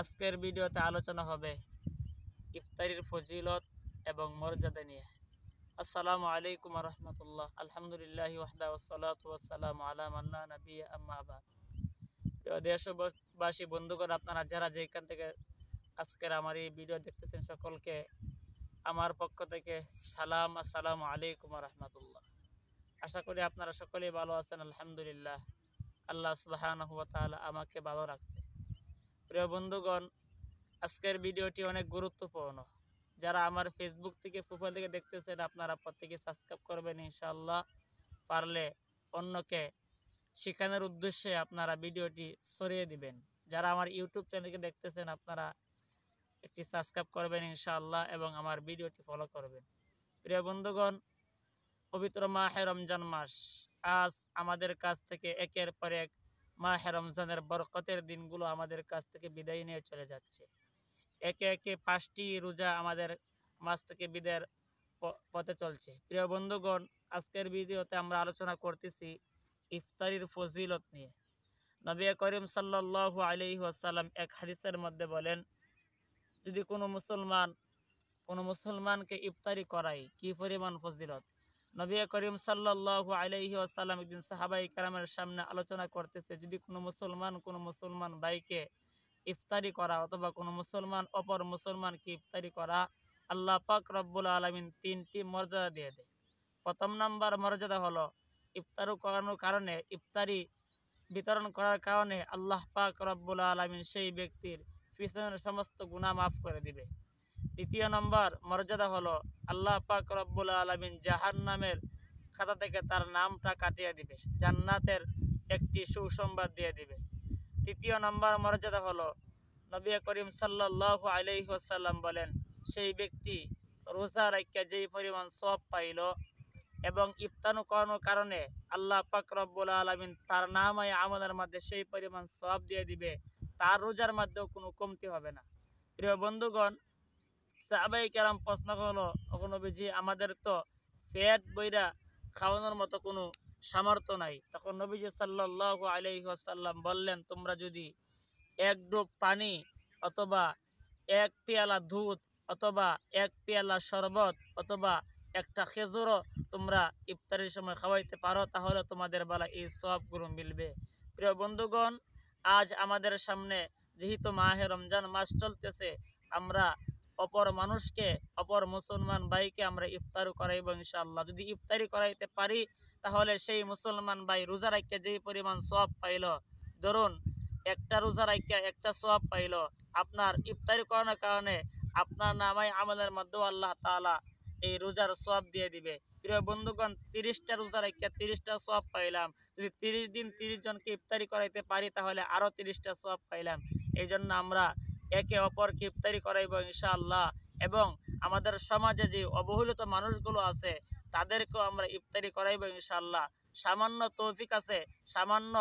আজকের ভিডিওতে আলোচনা হবে ইফতারির ফজিলত এবং মর্যাদা নিয়ে। আসসালামু আলাইকুম ওয়া রাহমাতুল্লাহ। আলহামদুলিল্লাহি ওয়াহদা ওয়াসসালাতু ওয়াসসালামু আলা মান লা নাবিয়্যা আম্মা বাদ। প্রিয় দেশবাসী, বন্ধুগণ, আপনারা যারা যেখান থেকে আজকের আমার এই ভিডিও দেখতেছেন, সকলকে আমার পক্ষ থেকে সালাম। আসসালামু আলাইকুম ওয়া রাহমাতুল্লাহ। আশা করি আপনারা সকলেই ভালো আছেন। আলহামদুলিল্লাহ, আল্লাহ সুবহানাহু ওয়া তাআলা আমাকে ভালো রাখছে। প্রিয় বন্ধুগণ, আজকের ভিডিওটি অনেক গুরুত্বপূর্ণ। যারা আমার ফেসবুক থেকে প্রোফাইল থেকে দেখতেছেন, আপনারা প্রত্যেকে সাবস্ক্রাইব করবেন ইনশাআল্লাহ। পারলে অন্যকে শেখানোর উদ্দেশ্যে আপনারা ভিডিওটি ছড়িয়ে দিবেন। যারা আমার ইউটিউব চ্যানেলকে দেখতেছেন, আপনারা একটি সাবস্ক্রাইব করবেন ইনশাআল্লাহ এবং আমার ভিডিওটি ফলো করবেন। প্রিয় বন্ধুগণ, পবিত্র মাহে রমজান মাস আজ আমাদের কাছ থেকে একের পর এক মাহে রমজানের বরকতের দিনগুলো আমাদের কাছ থেকে বিদায় নিয়ে চলে যাচ্ছে। একে একে 5টি রোজা আমাদের মাস থেকে বিদায়ের পথে চলছে। প্রিয় বন্ধুগণ, আজকের ভিডিওতে আমরা আলোচনা করতেছি ইফতারির ফজিলত নিয়ে। নবী করিম সাল্লাল্লাহু আলাইহি ওয়াসাল্লাম এক হাদিসের মধ্যে বলেন, যদি কোনো মুসলমানকে ইফতারি করায় কি পরিমাণ ফজিলত। নবী করিম সাল্লাল্লাহু আলাইহি ওয়াসাল্লাম একদিন সাহাবায়ে কেরামের সামনে আলোচনা করতেছে, যদি কোনো মুসলমান ভাইকে ইফতারি করা অথবা কোনো অপর মুসলমানকে ইফতারি করা, আল্লাহ পাক রব্বুল আলামিন 3টি মর্যাদা দিয়ে দেয়। প্রথম নাম্বার মর্যাদা হলো ইফতারি বিতরণ করার কারণে আল্লাহ পাক রব্বুল আলামিন সেই ব্যক্তির পিছনের সমস্ত গুনাহ মাফ করে দিবে। দ্বিতীয় নম্বর মর্যাদা হলো আল্লাহ পাক রব্বুল আলামিন জাহান্নামের খাতা থেকে তার নামটা কাটিয়ে দিবে, জান্নাতের একটি সুসংবাদ দিয়ে দিবে। তৃতীয় নম্বর মর্যাদা হলো নবী করিম সাল্লাল্লাহু আলাইহি ওয়াসাল্লাম বলেন, সেই ব্যক্তি রোজা রাখা যেই পরিমাণ সওয়াব পাইল এবং ইফতার করানোর কারণে আল্লাহ পাক রব্বুল আলামিন তার নামায়ে আমলের মধ্যে সেই পরিমাণ সওয়াব দিয়ে দিবে, তার রোজার মধ্যেও কোনো কমতি হবে না। প্রিয় বন্ধুগণ, সাহাবায়ে কেরাম প্রশ্ন করলো, ওগো নবীজি, আমাদের তো পেট বইরা খাওয়ানোর মতো কোনো সামর্থ্য নাই। তখন নবীজি সাল্লাল্লাহু আলাইহি ওয়াসাল্লাম বললেন, তোমরা যদি এক ডুব পানি অথবা এক পেয়ালা দুধ অথবা এক পেয়ালা শরবত অথবা একটা খেজুরও তোমরা ইফতারের সময় খাওয়াইতে পারো, তাহলে তোমাদের বেলা এই সওয়াবগুলো মিলবে। প্রিয় বন্ধুগণ, আজ আমাদের সামনে যেহেতু মাহে রমজান মাস চলতেছে, আমরা অপর মুসলমান ভাইকে আমরা ইফতার করাইব ইনশাআল্লাহ। যদি ইফতারি করাইতে পারি, তাহলে সেই মুসলমান ভাই রোজা রাখতে যেই পরিমাণ সওয়াব পাইল, ধরুন একটা রোজা রাখতে একটা সওয়াব পাইল, আপনার ইফতারি করানোর কারণে আপনার নামায়ে আমলের মধ্যেও আল্লাহ তাআলা এই রোজার সওয়াব দিয়ে দিবে। প্রিয় বন্ধুগণ, 30টা রোজা রাখতে 30টা সওয়াব পাইলাম। যদি 30 দিন 30 জনকে ইফতারি করাইতে পারি, তাহলে আরও 30টা সওয়াব পাইলাম। এই জন্য আমরা একে অপরকে ইফতারি করাইব ইনশাআল্লাহ এবং আমাদের সমাজে যে অবহেলিত মানুষগুলো আছে তাদেরকেও আমরা ইফতারি করাইব ইনশাআল্লাহ। সামান্য তৌফিক আছে, সামান্য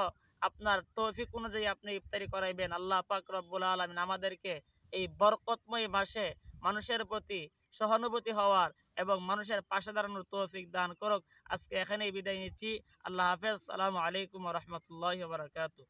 আপনার তৌফিক অনুযায়ী আপনি ইফতারি করাইবেন। আল্লাহ পাক রব্বুল আলামিন আমাদেরকে এই বরকতময় মাসে মানুষের প্রতি সহানুভূতি হওয়ার এবং মানুষের পাশে দাঁড়ানোর তৌফিক দান করুক। আজকে এখানেই বিদায় নিচ্ছি। আল্লাহ হাফেজ। আসসালামু আলাইকুম ওয়া রাহমাতুল্লাহি ওয়া বারাকাতুহু।